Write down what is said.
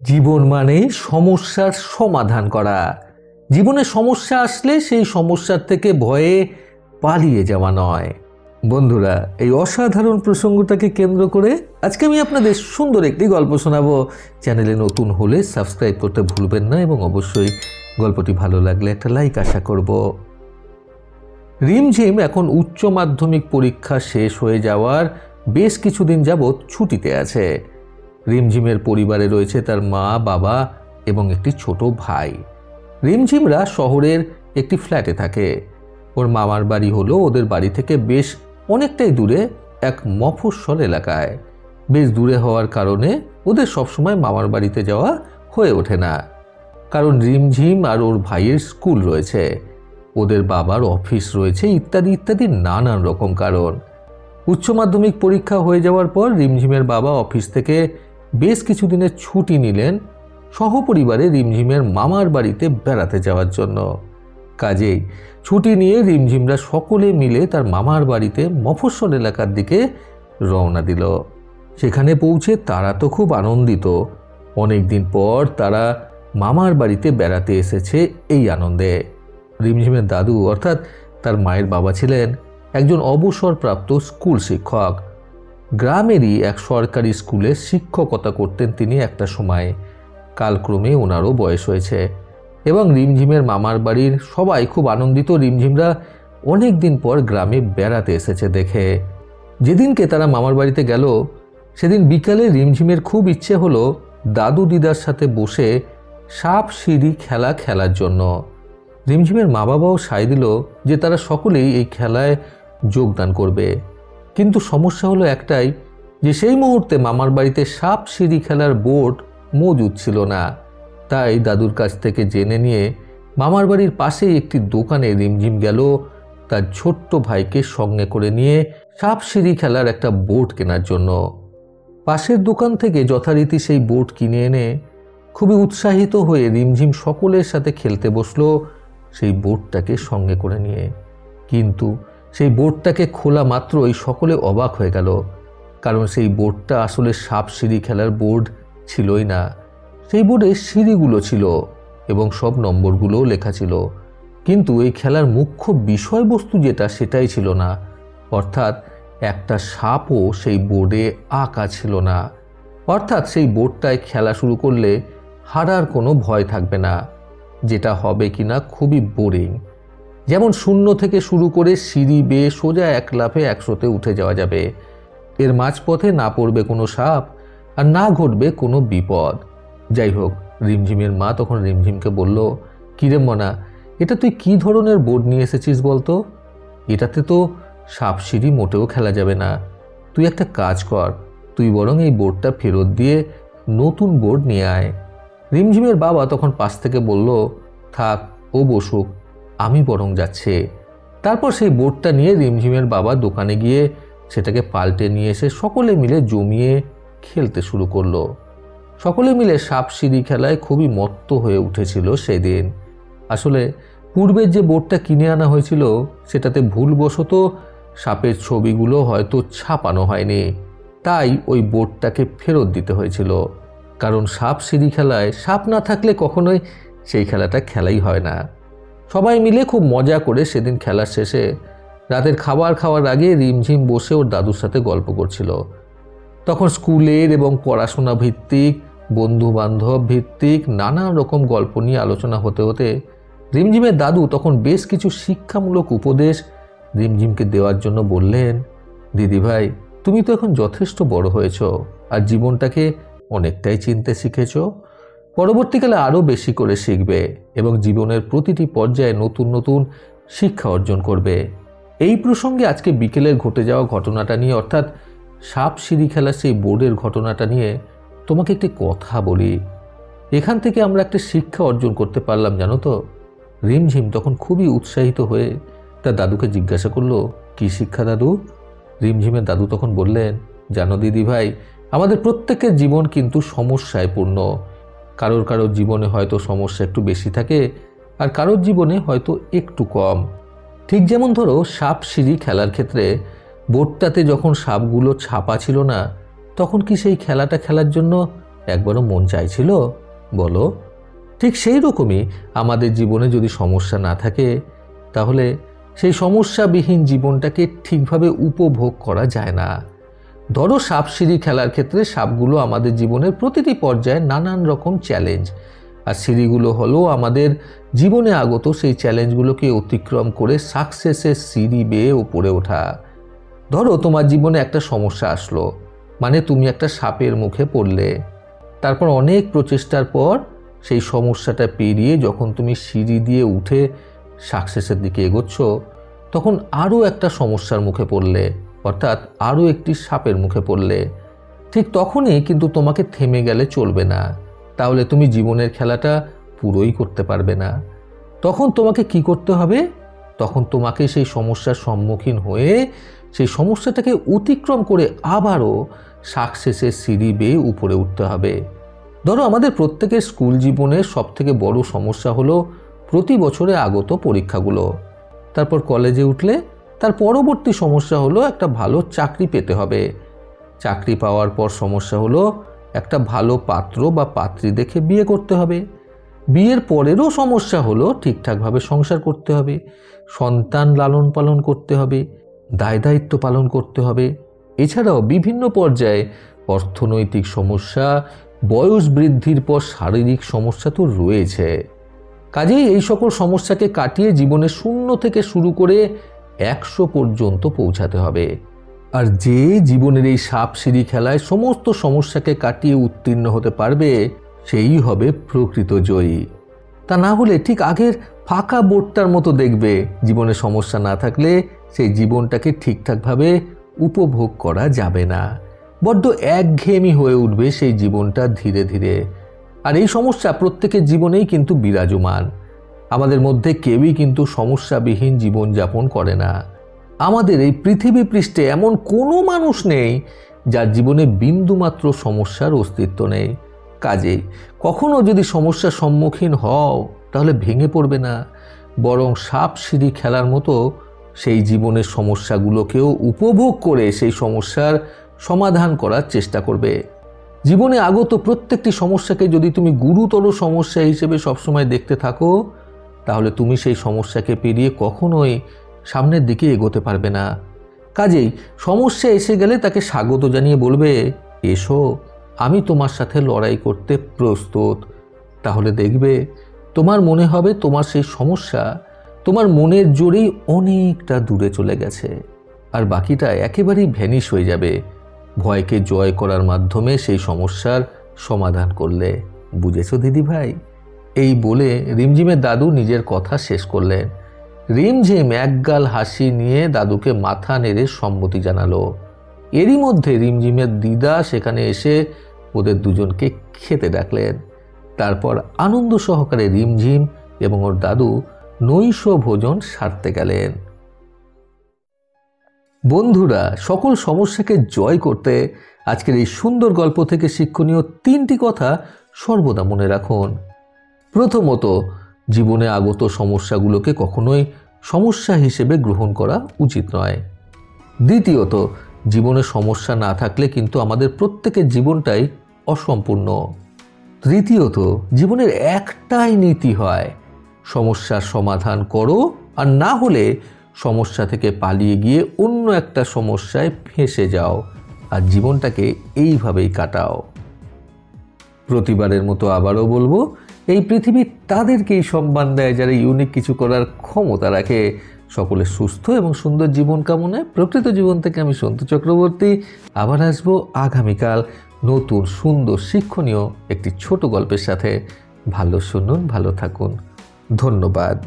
জীবন মানে সমস্যার সমাধান করা। জীবনে সমস্যা আসলে সেই সমস্যার থেকে ভয়ে পালিয়ে যাওয়া নয়। বন্ধুরা, এই অসাধারণ প্রসঙ্গটাকে কেন্দ্র করে আজকে আমি আপনাদের সুন্দর একটি গল্প শোনাবো। চ্যানেলে নতুন হলে সাবস্ক্রাইব করতে ভুলবেন না এবং অবশ্যই গল্পটি ভালো লাগলে একটা লাইক আশা করব। রিমঝিম এখন উচ্চ মাধ্যমিক পরীক্ষা শেষ হয়ে যাওয়ার বেশ কিছুদিন যাবৎ ছুটিতে আছে। রিমঝিমের পরিবারে রয়েছে তার মা, বাবা এবং একটি ছোট ভাই। রিমঝিমরা শহরের একটি ফ্ল্যাটে থাকে। ওর মামার বাড়ি হলো ওদের বাড়ি থেকে বেশ অনেকটাই দূরে এক মফস্বল এলাকায়। বেশ দূরে হওয়ার কারণে ওদের সবসময় মামার বাড়িতে যাওয়া হয়ে ওঠে না, কারণ রিমঝিম আর ওর ভাইয়ের স্কুল রয়েছে, ওদের বাবার অফিস রয়েছে, ইত্যাদি ইত্যাদি নানান রকম কারণ। উচ্চ মাধ্যমিক পরীক্ষা হয়ে যাওয়ার পর রিমঝিমের বাবা অফিস থেকে বেশ কিছুদিনের ছুটি নিলেন সহপরিবারে রিমঝিমের মামার বাড়িতে বেড়াতে যাওয়ার জন্য। কাজেই ছুটি নিয়ে রিমঝিমরা সকলে মিলে তার মামার বাড়িতে মফস্বল এলাকার দিকে রওনা দিল। সেখানে পৌঁছে তারা তো খুব আনন্দিত। অনেকদিন পর তারা মামার বাড়িতে বেড়াতে এসেছে এই আনন্দে। রিমঝিমের দাদু অর্থাৎ তার মায়ের বাবা ছিলেন একজন অবসরপ্রাপ্ত স্কুল শিক্ষক। গ্রামেরই এক সরকারি স্কুলে শিক্ষকতা করতেন তিনি একটা সময়। কালক্রমে ওনারও বয়স হয়েছে এবং রিমঝিমের মামার বাড়ির সবাই খুব আনন্দিত রিমঝিমরা অনেক দিন পর গ্রামে বেড়াতে এসেছে দেখে। যেদিনকে তারা মামার বাড়িতে গেল সেদিন বিকালে রিমঝিমের খুব ইচ্ছে হলো দাদু দিদার সাথে বসে সাপ সিঁড়ি খেলা খেলার জন্য। রিমঝিমের মা বাবাও সায় দিল যে তারা সকলেই এই খেলায় যোগদান করবে। কিন্তু সমস্যা হলো একটাই, যে সেই মুহূর্তে মামার বাড়িতে সাপ সিঁড়ি খেলার বোর্ড মজুদ ছিল না। তাই দাদুর কাছ থেকে জেনে নিয়ে মামার বাড়ির পাশেই একটি দোকানে রিমঝিম গেল তার ছোট্ট ভাইকে সঙ্গে করে নিয়ে সাপ সিঁড়ি খেলার একটা বোর্ড কেনার জন্য। পাশের দোকান থেকে যথারীতি সেই বোর্ড কিনে এনে খুবই উৎসাহিত হয়ে রিমঝিম সকলের সাথে খেলতে বসলো সেই বোর্ডটাকে সঙ্গে করে নিয়ে। কিন্তু সেই বোর্ডটাকে খোলা মাত্রই সকলে অবাক হয়ে গেল, কারণ সেই বোর্ডটা আসলে সাপ সিঁড়ি খেলার বোর্ড ছিলই না। সেই বোর্ডে সিঁড়িগুলো ছিল এবং সব নম্বরগুলোও লেখা ছিল, কিন্তু এই খেলার মুখ্য বিষয়বস্তু যেটা সেটাই ছিল না, অর্থাৎ একটা সাপও সেই বোর্ডে আঁকা ছিল না। অর্থাৎ সেই বোর্ডটায় খেলা শুরু করলে হারার কোনো ভয় থাকবে না, যেটা হবে কিনা খুবই বোরিং। যেমন শূন্য থেকে শুরু করে সিঁড়ি বেয়ে সোজা এক লাফে 100তে উঠে যাওয়া যাবে। এর মাঝপথে না পড়বে কোনো সাপ আর না ঘটবে কোনো বিপদ। যাই হোক, রিমঝিমের মা তখন রিমঝিমকে বলল, কিরে মনা, এটা তুই কি ধরনের বোর্ড নিয়ে এসেছিস বলতো? এটাতে তো সাপ সিঁড়ি মোটেও খেলা যাবে না। তুই একটা কাজ কর, তুই বরং এই বোর্ডটা ফেরত দিয়ে নতুন বোর্ড নিয়ে আয়। রিমঝিমের বাবা তখন পাশ থেকে বলল, থাক, ও বসুক, আমি বরং যাচ্ছে। তারপর সেই বোর্ডটা নিয়ে রিমঝিমের বাবা দোকানে গিয়ে সেটাকে পাল্টে নিয়ে এসে সকলে মিলে জমিয়ে খেলতে শুরু করলো। সকলে মিলে সাপ সিঁড়ি খেলায় খুবই মত্ত হয়ে উঠেছিল সেদিন। আসলে পূর্বের যে বোর্ডটা কিনে আনা হয়েছিল সেটাতে ভুলবশত সাপের ছবিগুলো হয়তো ছাপানো হয়নি, তাই ওই বোর্ডটাকে ফেরত দিতে হয়েছিল। কারণ সাপ সিঁড়ি খেলায় সাপ না থাকলে কখনোই সেই খেলাটা খেলাই হয় না। সবাই মিলে খুব মজা করে সেদিন খেলার শেষে রাতের খাবার খাওয়ার আগে রিমঝিম বসে ওর দাদুর সাথে গল্প করছিল। তখন স্কুলের এবং পড়াশোনা ভিত্তিক, বন্ধু বান্ধব ভিত্তিক নানা রকম গল্প নিয়ে আলোচনা হতে হতে রিমঝিমের দাদু তখন বেশ কিছু শিক্ষামূলক উপদেশ রিমঝিমকে দেওয়ার জন্য বললেন, দিদি ভাই, তুমি তো এখন যথেষ্ট বড় হয়েছ আর জীবনটাকে অনেকটাই চিনতে শিখেছ। পরবর্তীকালে আরও বেশি করে শিখবে এবং জীবনের প্রতিটি পর্যায়ে নতুন নতুন শিক্ষা অর্জন করবে। এই প্রসঙ্গে আজকে বিকেলের ঘটে যাওয়া ঘটনাটা নিয়ে, অর্থাৎ সাপ সিঁড়ি খেলার সেই বোর্ডের ঘটনাটা নিয়ে তোমাকে একটি কথা বলি। এখান থেকে আমরা একটা শিক্ষা অর্জন করতে পারলাম, জানো তো? রিমঝিম তখন খুবই উৎসাহিত হয়ে তার দাদুকে জিজ্ঞাসা করলো, কি শিক্ষা দাদু? রিমঝিমের দাদু তখন বললেন, জানো দিদি ভাই, আমাদের প্রত্যেকের জীবন কিন্তু সমস্যায় পূর্ণ। কারোর কারোর জীবনে হয়তো সমস্যা একটু বেশি থাকে আর কারোর জীবনে হয়তো একটু কম। ঠিক যেমন ধরো সাপ সিঁড়ি খেলার ক্ষেত্রে বোর্ডটাতে যখন সাপগুলো ছাপা ছিল না, তখন কি সেই খেলাটা খেলার জন্য একবারও মন চাইছিল? বলো। ঠিক সেই রকমই আমাদের জীবনে যদি সমস্যা না থাকে, তাহলে সেই সমস্যাবিহীন জীবনটাকে ঠিকভাবে উপভোগ করা যায় না। ধরো সাপ সিঁড়ি খেলার ক্ষেত্রে সাপগুলো আমাদের জীবনের প্রতিটি পর্যায়ে নানান রকম চ্যালেঞ্জ, আর সিঁড়িগুলো হলো আমাদের জীবনে আগত সেই চ্যালেঞ্জগুলোকে অতিক্রম করে সাকসেসের সিঁড়ি বেয়ে উপরে ওঠা। ধরো তোমার জীবনে একটা সমস্যা আসলো, মানে তুমি একটা সাপের মুখে পড়লে। তারপর অনেক প্রচেষ্টার পর সেই সমস্যাটা পেরিয়ে যখন তুমি সিঁড়ি দিয়ে উঠে সাকসেসের দিকে এগোচ্ছ, তখন আরও একটা সমস্যার মুখে পড়লে, অর্থাৎ আরও একটি সাপের মুখে পড়লে। ঠিক তখনই কিন্তু তোমাকে থেমে গেলে চলবে না, তাহলে তুমি জীবনের খেলাটা পুরোই করতে পারবে না। তখন তোমাকে কি করতে হবে? তখন তোমাকে সেই সমস্যার সম্মুখীন হয়ে সেই সমস্যাটাকে অতিক্রম করে আবারও সাকসেসের সিঁড়ি বেয়ে উপরে উঠতে হবে। ধরো আমাদের প্রত্যেকের স্কুল জীবনের সবথেকে বড় সমস্যা হলো প্রতি বছরে আগত পরীক্ষাগুলো। তারপর কলেজে উঠলে তার পরবর্তী সমস্যা হলো একটা ভালো চাকরি পেতে হবে। চাকরি পাওয়ার পর সমস্যা হলো একটা ভালো পাত্র বা পাত্রী দেখে বিয়ে করতে হবে। বিয়ের পরেরও সমস্যা হলো ঠিকঠাকভাবে সংসার করতে হবে, সন্তান লালন পালন করতে হবে, দায় দায়িত্ব পালন করতে হবে। এছাড়াও বিভিন্ন পর্যায়ে অর্থনৈতিক সমস্যা, বয়স বৃদ্ধির পর শারীরিক সমস্যা তো রয়েছে। কাজেই এই সকল সমস্যাকে কাটিয়ে জীবনে 0 থেকে শুরু করে 100 পর্যন্ত পৌঁছাতে হবে। আর যে জীবনের এই সাপ সিঁড়ি খেলায় সমস্ত সমস্যাকে কাটিয়ে উত্তীর্ণ হতে পারবে, সেই হবে প্রকৃত জয়ী। তা না হলে ঠিক আগের ফাঁকা বোর্ডটার মতো দেখবে, জীবনে সমস্যা না থাকলে সেই জীবনটাকে ঠিকঠাকভাবে উপভোগ করা যাবে না। বড্ড একঘেয়েমি হয়ে উঠবে সেই জীবনটা ধীরে ধীরে। আর এই সমস্যা প্রত্যেকের জীবনেই কিন্তু বিরাজমান। আমাদের মধ্যে কেউই কিন্তু সমস্যাবিহীন জীবনযাপন করে না। আমাদের এই পৃথিবী পৃষ্ঠে এমন কোনো মানুষ নেই যার জীবনে বিন্দুমাত্র সমস্যার অস্তিত্ব নেই। কাজেই কখনো যদি সমস্যার সম্মুখীন হও, তাহলে ভেঙে পড়বে না, বরং সাপ সিঁড়ি খেলার মতো সেই জীবনের সমস্যাগুলোকেও উপভোগ করে সেই সমস্যার সমাধান করার চেষ্টা করবে। জীবনে আগত প্রত্যেকটি সমস্যাকে যদি তুমি গুরুতর সমস্যা হিসেবে সবসময় দেখতে থাকো, তাহলে তুমি সেই সমস্যাকে পেরিয়ে কখনোই সামনের দিকে এগোতে পারবে না। কাজেই সমস্যা এসে গেলে তাকে স্বাগত জানিয়ে বলবে, এসো, আমি তোমার সাথে লড়াই করতে প্রস্তুত। তাহলে দেখবে তোমার মনে হবে তোমার সেই সমস্যা তোমার মনের জোরেই অনেকটা দূরে চলে গেছে, আর বাকিটা একেবারেই ভ্যানিশ হয়ে যাবে ভয়কে জয় করার মাধ্যমে সেই সমস্যার সমাধান করলে। বুঝেছো দিদি ভাই? এই বলে রিমঝিমের দাদু নিজের কথা শেষ করলেন। রিমঝিম একগাল হাসি নিয়ে দাদুকে মাথা নেড়ে সম্মতি জানালো। এরই মধ্যে রিমঝিমের দিদা সেখানে এসে ওদের দুজনকে খেতে ডাকলেন। তারপর আনন্দ সহকারে রিমঝিম এবং ওর দাদু নৈশ ভোজন সারতে গেলেন। বন্ধুরা, সকল সমস্যাকে জয় করতে আজকের এই সুন্দর গল্প থেকে শিক্ষণীয় 3টি কথা সর্বদা মনে রাখুন। প্রথমত, জীবনে আগত সমস্যাগুলোকে কখনোই সমস্যা হিসেবে গ্রহণ করা উচিত নয়। দ্বিতীয়ত, জীবনে সমস্যা না থাকলে কিন্তু আমাদের প্রত্যেকের জীবনটাই অসম্পূর্ণ। তৃতীয়ত, জীবনের একটাই নীতি হয়, সমস্যার সমাধান করো, আর না হলে সমস্যা থেকে পালিয়ে গিয়ে অন্য একটা সমস্যায় ফেঁসে যাও, আর জীবনটাকে এইভাবেই কাটাও। প্রতিবারের মতো আবারও বলবো, এই পৃথিবী তাদেরকেই সম্মান দেয় যারা ইউনিক কিছু করার ক্ষমতা রাখে। সকলের সুস্থ এবং সুন্দর জীবন কামনায় প্রকৃত জীবন থেকে আমি সন্তু চক্রবর্তী আবার আসবো আগামীকাল নতুন সুন্দর শিক্ষণীয় একটি ছোট গল্পের সাথে। ভালো শুনুন, ভালো থাকুন। ধন্যবাদ।